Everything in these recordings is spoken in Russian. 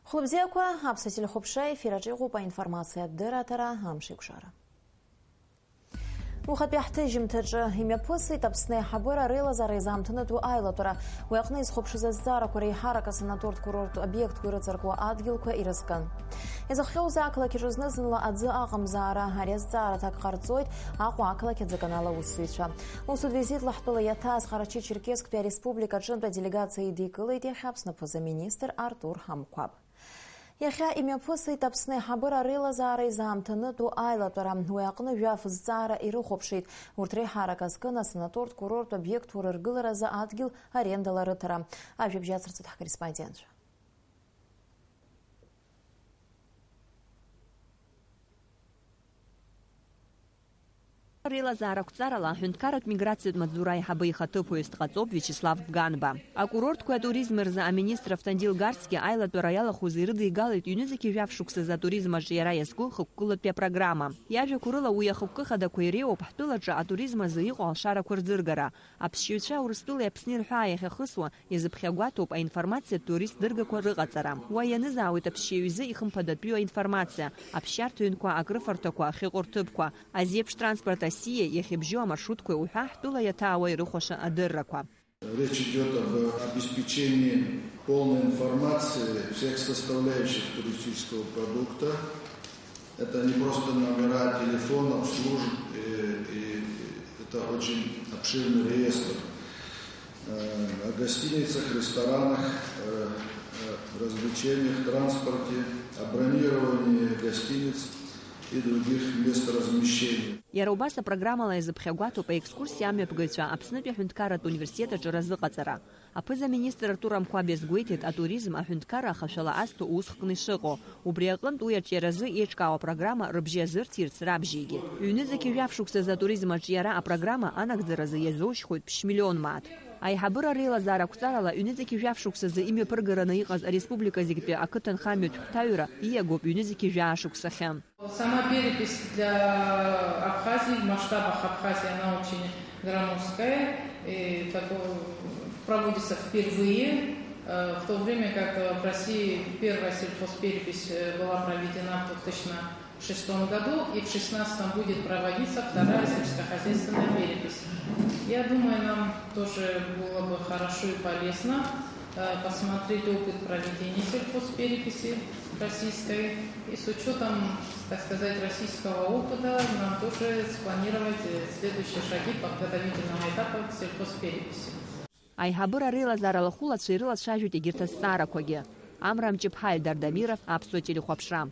Хлопзяква, абсатиль хопшай, фиражигу по информация дыратара, амшикшара. Ухатбяхты жимтаджа имя пысы тапсне хабыра рыла за рейзамтына ту айлатура. Уяқны из хопшизазара курей харака санаторт курорт объект курыцарква адгилква ирыскан. Из ахьяуза акла кижузнызынла адзы ағымзара ареззара так қарцойт ақу акла кедзаканала усвича. Усуд визит лахтула ятаз Харачи Черкесская республика джинта делегации дикылы дехапсна поза-министр Артур Хамкваб. Яхя имя пысы тапсны хабыра рыла за рейзамтына ту айлатура. Уяқны вяфыззара ирыхопшит. Уртрей харакаскына санаторт курорт объект урыргылара за адгил арендалары тара. Авжебжацырцытах корреспондент. Рила заракцарала хюнткарат миграцию Мадзурай хабыха топоест Хацоп Вячеслав Ганба. А курорт куя туризм за министров Тандил Гарский айла тураяла хузырды галит юнизаки вявшукса за туризма жера яску хуккула пе программа. Я же курила уяхукка хада куирео пахтуладжа а туризма заиго алшара курдзыргара. Общуча урстула пснир хаяха хысва изапхягуатоп а информация турист дырга курыгацара. Уаяны зауит общеюзы ихым податпио информация. Общартуинква агрыфартаква хикуртыбква. Азепш транспорта Россия ехибжо маршрутку ухахтула ятауа и рухоша адырраква. Речь идет об обеспечении полной информации всех составляющих туристического продукта. Это не просто номера телефонов, служб, и это очень обширный реестр о гостиницах, ресторанах, развлечениях, транспорте, о бронировании гостиниц и других мест размещения. Ярубаса программала из Абхягуату по экскурсиям пгача Апснепе Хюнткарат университета Джаразыкацара. А поза министр Артур Хамкваб гуйтит а туризм а Хюнткара хашала асту усхкны шыго. Убриаклан туя черазы ечкао программа рыбжезыр тирц рабжиги. Юнизаки вявшукса за туризм ачьяра а программа анакзыразы езош хоть пшмиллион мат. Айхабыра рейла зара куцарала юнизаки вявшукса за имя пыргара наиказ республика зигпе акытан хамют таюра и егоп юнизаки вявшукса хэм. Сама перепись для Абхазии, в масштабах Абхазии, она очень громоздкая, и проводится впервые, в то время как в России первая сельхозперепись была проведена в 2006 году, и в 2016 будет проводиться вторая сельскохозяйственная перепись. Я думаю, нам тоже было бы хорошо и полезно посмотреть опыт проведения сельхозпереписи российской, и с учетом, так сказать, российского опыта нам тоже спланировать следующие шаги подготовительного этапа к сельхозпереписи. Айхабыра рейла зара лахула цирила шажут игирта стара коге. Амрам Чепхаль Дардамиров абсотили хопшрам.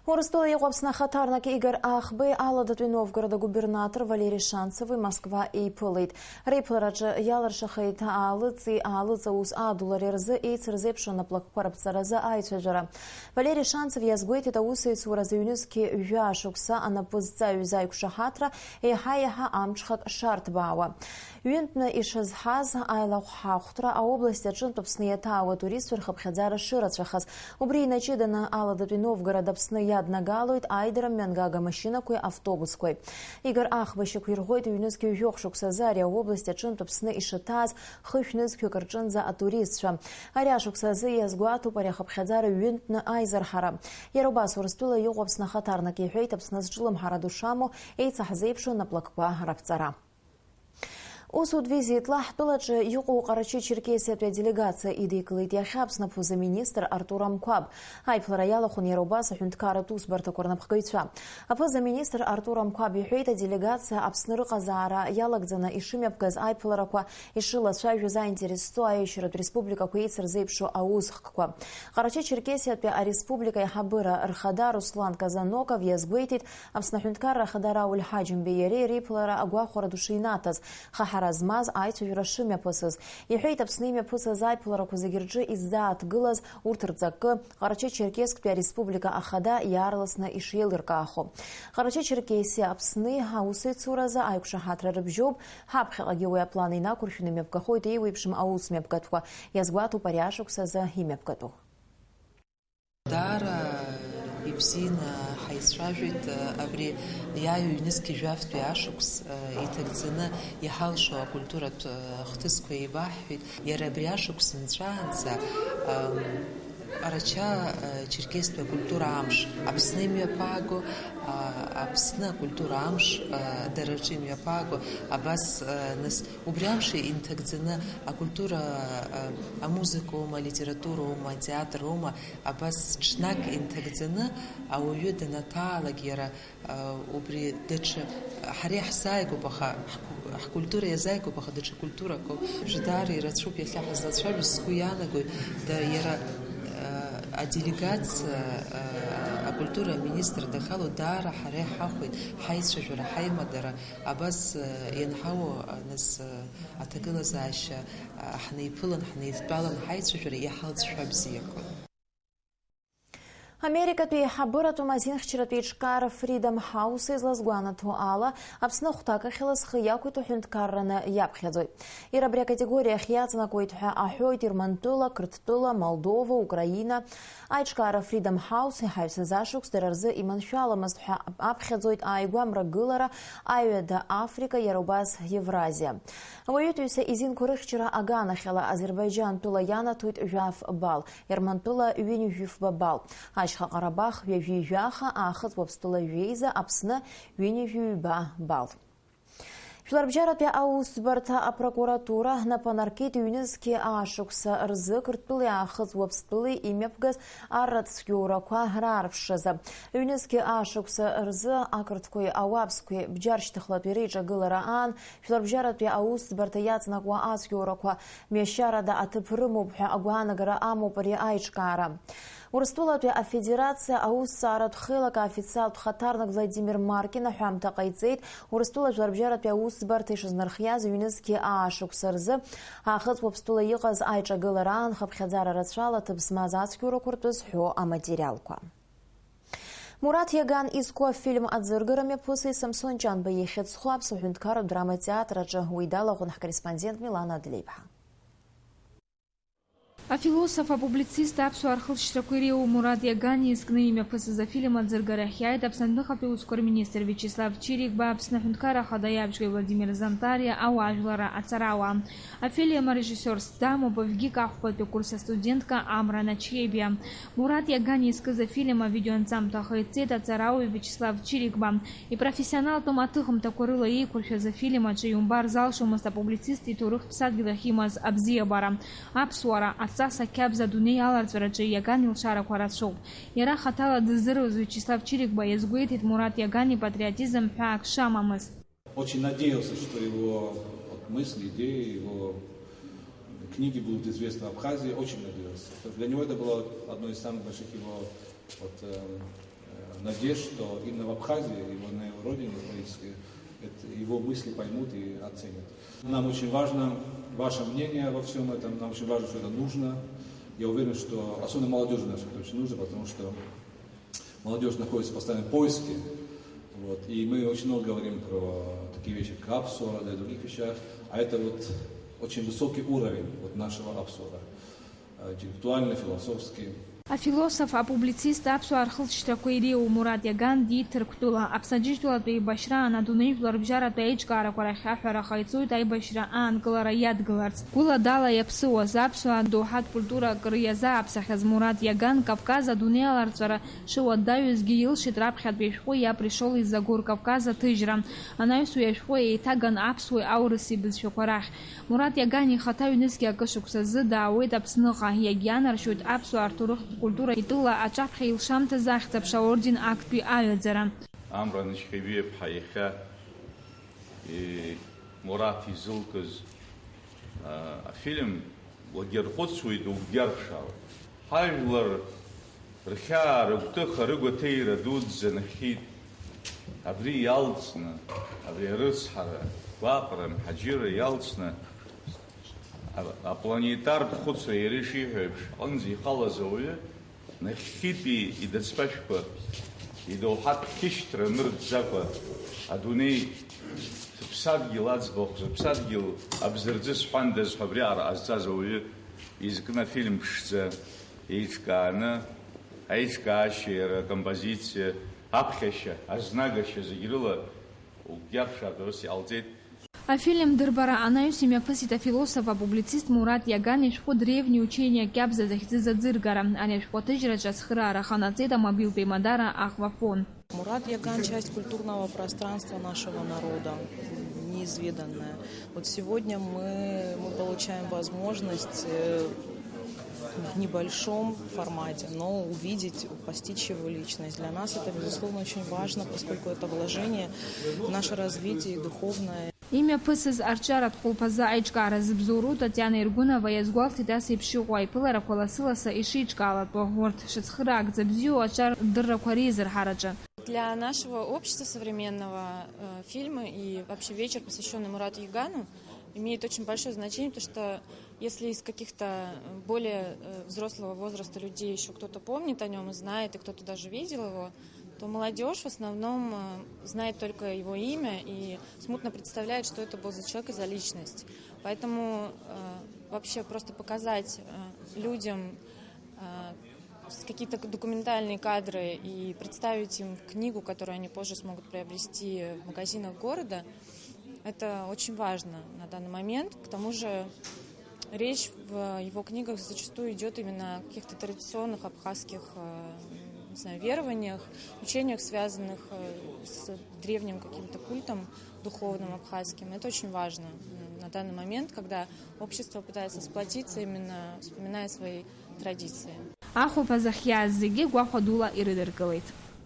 Урыстула Егопсна Хатарнак Игорь Ахбы, Аладатуй Новгорода губернатор Валерий Шанцевый, Москва и Пылыт. Рейплараджа Яларшахайт Алыци Алыцаус Адуларерзы и Церзепшона Плакпарапцараза Айчаджара. Валерий Шанцев язгует это усайц ураза юнюски Вяшукса, Анапызца Юзайк Шахатра и Хаяха Амчхак Шартбауа. Юнтна Ишазхаз Айлах Хахтра, а область Аджинтопсния Тауа турист Верхабхадзара Ширацрахаз. Убри начидана Аладатуй Новгорода Псния Яднагалует Айдером Мянгага машинакой автобуской. Игорь Ахбащик Юргойт юнюски Юхшукса Заря область Аджинтопсны Ишатаз Хыхнюски Карчанза Атуристша. Аряшукса Зиязгуату Паряхабхадзара Юнтна Айзархара. Ярубас Урстула Егопсна Хатарнак Ехейтопсна с Джилым Харадушаму Эйцахзепшу на Плакпа Рапцара. Усуд визит лахтуладжи юку Карачи Черкесия делегация идейкалит яхабсна поза-министр Артур Хамкваб. Айплара ялахун Ярубаса Хюнткара туз бартакорнапхгайча. А поза-министр Артур Хамкваб юхейта делегация абсныры казара ялагдзана ишимябгаз айплараква ишила шайжу заинтересуающая республика Куейцер зейпшу аузхква. Карачи Черкесия а республика Яхабыра Рхада Руслан Казаноков язгуейтит абсна Хюнткара Хадара Ульхаджим Бейери Рейплара Агуахора Душинатаз. Размаз айцу юрашимя пысыз. Ехейт пснымя пысыз айпылара кузагирджи изда отгылаз уртырцакы Карачи Черкесская республика Ахада ярлысна ишелырка ахо. Карачи Черкесия апсны аусы цураза айкшахатра рыбжоб хапхага геуя планы на куршуны мепкахойт и выпшим аус мепкатва. Язгвату паряшукса за имепкату. Дара ипсина ҳаицәажәеит абри иааҩу ҩнызқьи жәафтәи ашықәс иҭагӡаны иҳалшо акультуратә хҭысқәа еибаҳҳәеит. Иара абри ашықәс нҵәаанӡа Арача черкесская культура амш, Аԥсны имҩаԥааго, Аԥсны акультура амш дараҿы имҩаԥааго, абас нас убри амши инҭагӡаны акультура, амузыкоума, алитературоума, атеатроума, абас ҽнак инҭагӡаны ауаҩы данаҭаалак иара убри даҽа ҳара иаҳзааигәоуп, аха ҳкультура иазааигәоуп, аха даҽа культурақәак даара ирацәоуп иахьа ҳазлацәажәоз, сгәы иаанагоит иара аделегациа акультура министр дахало даара ҳара иҳахәеит ҳаицәажәара, ҳаимадара, абас ианҳауа нас аҭагылазаашьа ҳнеиԥылан, ҳнеидтәалан ҳаицәажәара иҳалҵшәа бзиақәа. Америкатәи ҳабыратәи азинхьчаратәи иҿкаара Freedom House излазгәанаҭо ала, Аԥсны хәҭакахьала зхы иақәиҭу ҳәынҭқарраны иаԥхьаӡоит. Иара абри акатегориахь иаҵанакуеит ҳәа аҳәоит Ермантәыла, Қырҭтәыла, Молдова, Украина. Аиҿкаара Freedom House иҳаҩсыз ашықәс дара рзы иманшәаламызт ҳәа аԥхьаӡоит ааигәамрагылара, аҩада Африка, иара убас Евразиа. Ауаҩытәыҩса изинқәа рыхьчара аганахьала Азербайџьантәыла ианаҭоит жәаф бал, Ермантәыла ҩынҩажәифба бал. Ҟарабах ҩажәижәаха, Аахыҵ Уаԥстәыла ҩеиза, Аԥсны ҩынҩажәиҩба бал. Жәларбжьаратәи аусбарҭа апрокуратура напанаркит ҩнызқьи ашықәса рзы Қырҭтәылеи Аахыҵ Уаԥстәылеи имҩаԥгаз арратцәгьоурақәа раарԥшшазы. Ҩнызқьи ашықәса рзы ақырҭқәеи ауаԥсқәеи бџьаршьҭыхлатәи реиҿагылара аан Жәларбжьаратәи аусбарҭа иаҵанакуа ацәгьоурақәа мҩашьарада аҭыԥ рымоуп ҳәа агәаанагара амоуп ари аиҿкаара. Урыстәылатәи афедерациа аусҭҵааратә хеилак аофициалтә хаҭарнак Владимир Маркин аҳәамҭа ҟаиҵеит, Урыстәыла Жәларбжьаратәи аусбарҭа ишызнархиаз ҩнызқьи аашықәса рзы Аахыҵ Уаԥстәыла иҟаз аиҿагылара аан хыԥхьаӡара рацәала ҭыԥ змаз ацәгьоурақәа ртәы зҳәо аматериалқәа. Мурат Иаган изку афильм аӡыргара мҩаԥыси Самсон Ҷанба иахьыӡхо Аԥсуа ҳәынҭқарратә драматә театраҿы уи далахәын ҳкорреспондент Милана Адлеиԥҳа. Афилософ, апублицист аԥсуаа рхылҵшьрақәа иреиуоу Мурат Иагани изкны имҩаԥысыз афильм аӡыргарахь иааит Аԥсны Усқәа рминистр Виачеслав Чирикба, Аԥсны Аҳәынҭқарра Ахада иабжьгаҩ Владимир Замтариа, ауаажәларра ацарауаа. Афильм арежиссиорс дамоуп Вгик ахәбатәи акурс астудентка Амра Начебиа. Мурат Иагани изкыз афильм авидеоанҵамҭа ҟаиҵеит аҵарауаҩ Виачеслав Чирикба. Ипрофессионалтәым аҭыхымҭақәа рыла еиқәыршәаз афильм аҿы иумбар залшомызт апублицист иҭоурых ԥсадгьылахь имаз абзиабара. Аԥсуара ацас ақьабз адунеи аларҵәараҿы Иаган илшарақәа рацәоуп. Иара хаҭала дыздыруаз Виачеслав Чирикба иазгәеиҭеит Мурат Иагани патриотизм ҳәаак шамамыз. Очень надеялся, что его мысли, идеи, его книги будут известны в Абхазии, очень надеялся. Для него это было одно из самых больших его надежд, что именно в Абхазии, на его родине исторической, его мысли поймут и оценят. Нам очень важно ваше мнение во всем этом, нам очень важно, что это нужно. Я уверен, что особенно молодежи нашей это очень нужно, потому что молодежь находится в постоянном поиске. Вот, и мы очень много говорим про такие вещи, как Апсуара, да и других вещах. А это вот очень высокий уровень вот нашего Апсуара, интеллектуальный, философский. Афилософ, апублицист аԥсуаа рхылҵшьрақәа иреиуоу Мурат Иаган диит Ҭырқәтәыла. Аԥсаџьыжәлатәи аибашьра аан адунеи жәларбжьаратәи аиҿкаарақәа рахь аҳәара ҟаиҵоит аибашьра аанкылара иадгыларц. Гәыла-дала иаԥсыуаз аԥсуаа доуҳатә культурак рыиазааԥсахьаз Мурат Иаган Кавказ адунеи аларҵәара шыуадаҩызгьы илшеит раԥхьатәи ашәҟәы иапришол изагәыр Кавказ аҭыжьра. Анаҩсуи ашәҟәы еиҭаган аԥсуеи аурыси бызшәақәа рахь. Мурат Иагани ихаҭа ҩнызқьи акышықәса азы даауеит Аԥсныҟа. Иагьианаршәоит аԥсуаа рҭоурыхтә культура итыла аҿаԥхьа илшамҭаз ахьӡ-аԥша аорден актәи аҩаӡара. Амра Начебиаԥҳа иахьа Мурат изылкыз афильм лагьархәыцуеит угьарԥшаауеит. Ҳажәлар рхьаа, рыгәҭыха, рыгәаҭеира дуӡӡа нахьхьит. Абри иалҵны, абри арыцҳара, гәаҟра, мҳаџьырра иалҵны апланетартә хәыцра иара ишиҳәо еиԥш аҟынӡа ихалаз ауаҩы нахьхьитәи идацԥашәқәа, идоуҳатә хьышьҭра нырӡӡакәа адунеи зыԥсадгьыл аӡбахә, зыԥсадгьыл абзарӡы сҳәандаз ҳәа абри аҟара ҟазҵаз ауаҩы изкны афильм ԥшӡа еиҿкааны аиҿкаашьа, иара акомпозициа, аԥхьашьа, азнагашьа зегь рыла угьаԥшаатәыс иҟалҵеит. Афильм дырбара анаҩс имҩаԥысит афилософ-апублицист Мурат Иаган ишәҟәы древние учения кьабза захьӡыз аӡыргара. Ари ашәҟәы аҭыжьраҿы ацхыраара ҟанаҵеит амобилтә еимадара Ахвафон. Мурат Яган – часть культурного пространства нашего народа, неизведанная. Вот сегодня мы получаем возможность в небольшом формате, но увидеть, постичь его личность. Для нас это, безусловно, очень важно, поскольку это вложение в наше развитие духовное. Имҩаԥысыз арҿиаратә хәылԥазы аиҿкаара зыбзоуроу Татиана Иргунова иазгәалҭеит ас еиԥш иҟоу аиԥыларақәа лассы-лассы ишеиҿкаалатәу урҭ шыцхыраагӡа бзиоу ачардыррақәа реизырҳараҿы. Для нашего общества современного фильмы и вообще вечер, посвященный Мурату Ягану, имеет очень большое значение, потому что если из каких-то более взрослого возраста людей еще кто-то помнит о нем и знает, и кто-то даже видел его, то молодежь в основном знает только его имя и смутно представляет, что это был за человек и за личность. Поэтому вообще просто показать людям какие-то документальные кадры и представить им книгу, которую они позже смогут приобрести в магазинах города, это очень важно на данный момент. К тому же речь в его книгах зачастую идет именно о каких-то традиционных абхазских, не знаю, верованиях, учениях, связанных с древним каким-то культом духовным абхазским. Это очень важно на данный момент, когда общество пытается сплотиться, именно вспоминая свои традиции.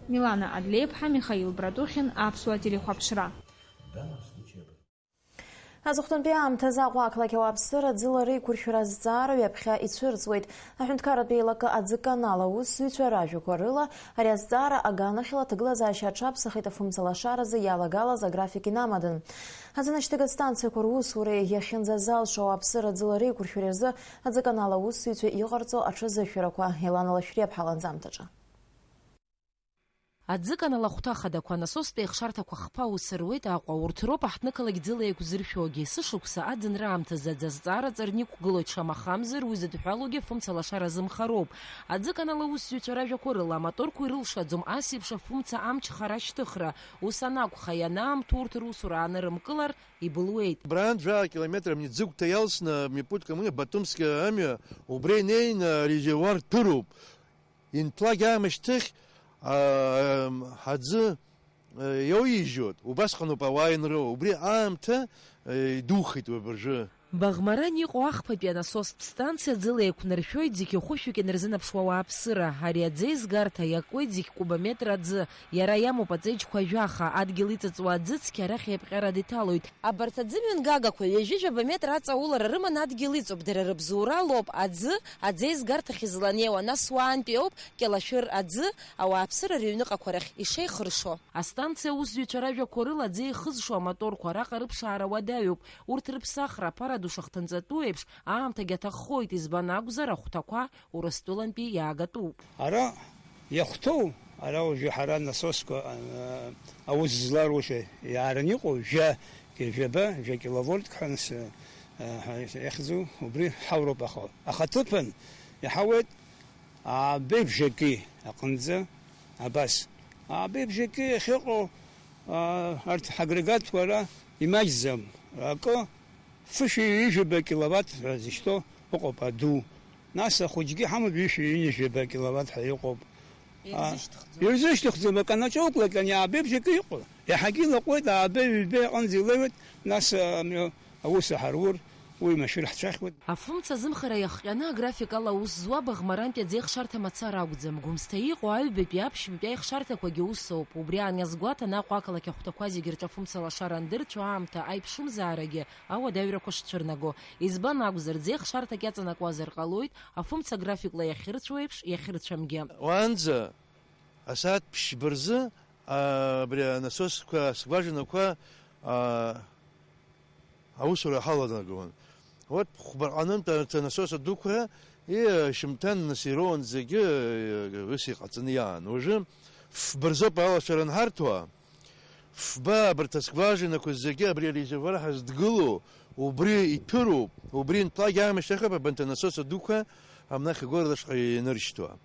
Милана Адлеевха, Михаил Братухин, Аԥсуа телехәаԥшра. Азыхәтәантәи аамҭазы Аҟәа ақалақь ауааԥсыра ӡыла реиқәыршәара азҵаара ҩаԥхьа ицәырҵуеит. Аҳәынҭқарратә еилакы аӡыканал аусзуҩцәа ражәақәа рыла ари азҵаара аганахьала аҭагылазаашьа аҽаԥсахит афымцалашаразы иалагалаз аграфик инамадан. Аӡынашьҭыга станциақәа русуреи иахьынӡазалшо ауааԥсыра ӡыла реиқәыршәара рзы аӡыканал аусзуҩцәа иҟарҵо аҽазыҳәарақәа Елана Лашәриа аԥҳа ланҵамҭаҿы. Аӡыканал ахәҭахадақәа насостәи аихшарҭақәа хԥа аус руеит Аҟәа. Урҭ роуп аҳҭнықалақь ӡыла еиқәзыршәогьы. Сышықәса аӡынра аамҭазы аӡазҵаара ҵарны иқәгылоит, шамахамзар уи зыдҳәалоугьы фымцалашара зымхароуп. Аӡыканал аусзуҩцәа ражәақәа рыла аматорқәа ирылшаӡом ас еиԥш афымца амч хара шьҭыхра. Ус анакәха ианаамҭоу урҭ русура анырымкылар ибылуеит. Бран 2 километров Ниӡыкәта иалсны мипутка мы Батумская амҩа убри инеины резервуар ҭыруп. Инҭлак аамышьҭыхь аӡы иоуижьоит, убасҟаноуп ауааинрыла, убри аамҭа идухеит абыржәы. Бағмаран иҟоу ахԥатәи анасостә станциа ӡыла еиқәнаршәоит зегьы хәышәҩык инарзынаԥшуа ауааԥсыра. Ари аӡеизгарҭа иакуеит зегь кубометр аӡы. Иара иамоуп аҵеџьқәа жәаха, адгьыл иҵыҵуа аӡыцқьа арахь иаԥҟьара иҭалоит. Абарҭ аӡымҩангагақәа ҩажәижәаба метр аҵаулара рыманы адгьыл иҵоуп. Дара рыбзоура лоуп аӡы аӡеизгарҭахь изланеиуа. Нас уаантәи ауп Кьалашәыр аӡы ауааԥсыра рыҩныҟақәа рахь ишеихыршо. Астанциа аусзуҩцәа ражәақәа рыла аӡы еихызшо аматорқәа араҟа рыԥшаара уадаҩуп. Урҭ рыԥсахра аԥара ду шахҭынҵатәу еиԥш аамҭагьы аҭаххоит, избан акәзар ахәҭақәа Урыстәылантәи иаагатәуп. Ара иахәҭоу, ара уажәы ҳара насосқәа аус зларуашәа иааран иҟоу жәа киловольтк ҳәа нас иахьӡу убри ҳауроуп ахаҭыԥан иҳауеит абеибжаки аҟынӡа абас. Абеибжаки ахьыҟоу арҭ ҳагрегатқәа ара имаҷӡам акы фышәижәаба киловатт ҳәа зышьҭоу ыҟоуп аду. Нас ахәыҷгьы ҳамоуп ҩышәижәаба киловатт ҳәа иҟоуп. Ирзышьҭыхӡом аканаҿоуклак ани абеибжаки иҟоу. Иаҳагьы илаҟәуеит аабеи-ҩбеи аҟынӡа илеиуеит, нас аус аҳарур уи машәыр ҳцәахуеит. Афымца азымхара иахҟьаны аграфик ала аус зуа Бағмарантәи аӡеихшарҭа мацара акәӡам. Гәымсҭа иҟоу аҩбатәи аԥшьбатәи аихшарҭақәагьы усоуп. Убри аниазгәаҭан Аҟәа ақалақь ахәҭақәа зегьы рҿы афымцалашара андырцәо аамҭа аиԥшымзаарагьы ауадаҩрақәа шцәырнаго. Избан акәзар ӡеихшарҭак иаҵанакуазар ҟалоит, афымца графикла иахьырцәо еиԥш иахьырцәамгьы. Уаанӡа асааҭ ԥшьба рзы абри анасосқәа скважинақәа аусура ҳаладнагауан. Вот хәбарҟанынтә анасос адуқәа шьымҭан насироуан зегьы ус иҟаҵаны иаан. Уажәы фба рзоуп алашара анҳарҭуа, фба абарҭ аскважинақәа зегьы абри арезервуар ҳаздгылоу, убри иҭәыроуп, убри инҭлак аамышьҭахьоуп абарҭ анасос адуқәа амнахь агорадашҟа иныршьҭуа.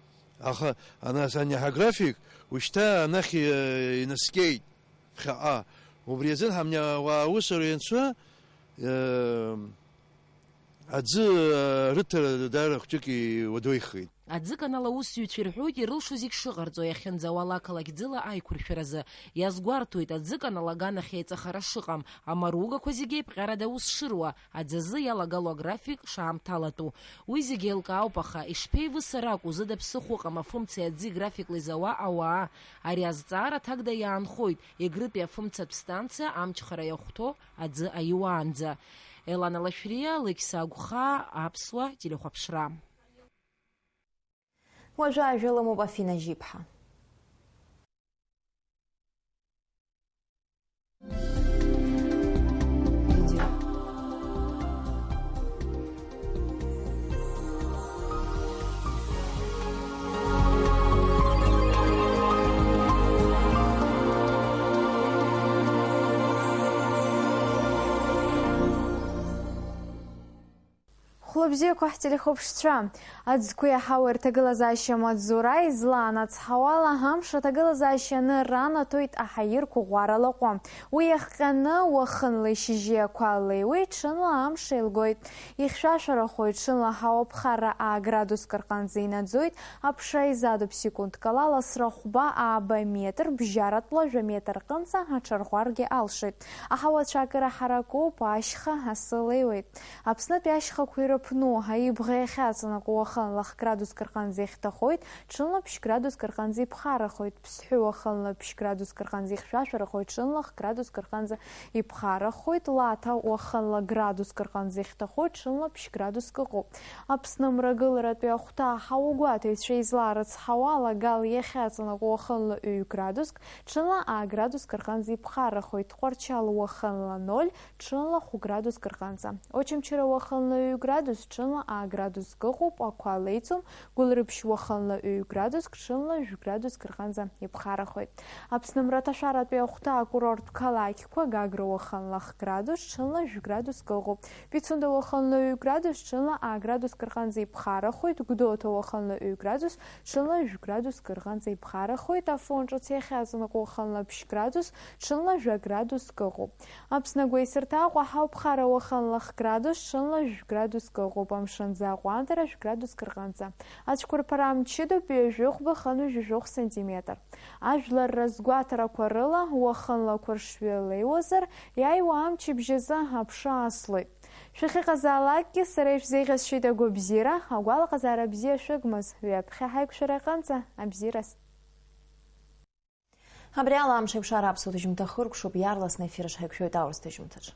Аха, анас аниҳаграфик, ушьҭа анахь инаскьеит ԥхьаҟа. Убри азын ҳамниауаа аусура ианцәа аӡы рыҭара даара хәҷык иуадоихеит. Аӡыканала аусзуҩцәа ирҳәоит ирылшо зегь шыҟарҵо иахьынӡауала ақалақь ӡыла аиқәыршәаразы. Иазгәарҭоит аӡыканала аганахь еиҵахара шыҟам, амаругақәа зегьы еиԥҟьарада аус шыруа, аӡазы иалагало аграфик шаамҭалатәу. Уи зегьы еилкаауп, аха ишԥеивыса ракәу зыда ԥсыхәа ыҟам афымцеи аӡи графикла изауа ауаа. Ари азҵаара ҭакда иаанхоит Егрытәи афымцатә станциа амчхара иахәҭоу аӡы аиуаанӡа. Елана Лашәриа, Лықьса Агәхаа, Аԥсуа телехәаԥшра. Уажәы ажәаламоуп Афина Жиԥҳа. Хәлабзиақәа ҳтелехәаԥшцәа, аӡқәа иаҳау рҭагылазаашьа маҵзура излаан ацҳауала амш аҭагылазаашьаны ранаҭоит аҳаирқәа ӷәара лаҟәы. Уи иахҟьаны уахынла ишьыжьиақәа леиуеит, ҽынла амш еилгоит. Ихьшәашәарахоит, ҽынла ҳауаԥхара градуск рҟынӡа инаӡоит, аԥшра изадуп секундкала ласра хәба метр, бжьаратәла метр рҟынӡа аҽарӷәаргьы алшоит. Аҳауацәа акыр аҳаракуп, ашьха асы леиуеит. Аԥснытәи ашьхақәа ирыԥну аибӷа иахьаҵанакуа уахынла градуск рҟынӡа ихьҭахоит, ҽынла градуск рҟынӡа иԥхарахоит. Ԥсҳәы уахынла градуск рҟынӡа ихьшәашәарахоит, ҽынла градуск рҟынӡа иԥхарахоит. Лаҭа уахынла градуск рҟынӡа ихьҭахоит, ҽынла градуск ыҟоуп. Аԥсны мрагыларатәи ахәҭа аҳауагәаҭаҩцәа излаарыцҳауа алагал иахьаҵанакуа уахынла градуск, ҽынла градуск рҟынӡа иԥхарахоит. Тҟәарчал уахынла 0, ҽынла градуск рҟынӡа. Очамчыра уахынла градус, ҽынла градуск ыҟоуп, ақәа леиҵом. Гәылрыԥшь уахынла градуск, ҽынла градуск рҟынӡа иԥхарахоит. Аԥсны мраҭашәаратәи ахәҭа акурорттә қалақьқәа Гагра уахынла градус, ҽынла градуск ыҟоуп. Пицунда уахынла градус, ҽынла градуск рҟынӡа иԥхарахоит. Гәдоуҭа уахынла градус, ҽынла градуск рҟынӡа иԥхарахоит. Афон ҿыц иахьаҵанакуа уахынла градус, ҽынла градуск ыҟоуп. Аԥсны агәеисырҭа Аҟәа ҳауԥхара уахынла градус, ҽынла градуск ыҟоуп. Амшынӡа аҟәандара градуск рҟынӡа. Ацәқәырԥара мчыдоуп, ҩажәихәба хыну ҩажәих сантиметр. Ажәлар разгәаҭарақәа рыла уахынла қәыршҩы леиуазар, иааиуа амчыбжь азы аԥша аслоит. Шәахьыҟазаалакгьы сара ишәзеиӷьасшьеит агәабзиара, агәалаҟазаара бзиа шәыгмыз, ҩаԥхьа ҳаиқәшәара аҟынӡа абзиараз. Абри ала амш еиԥш араԥсуа ҭыжьымҭа хыркәшоуп, иаарласны ефир шҳаиқәшәоит аурыс ҭыжьымҭаҿ.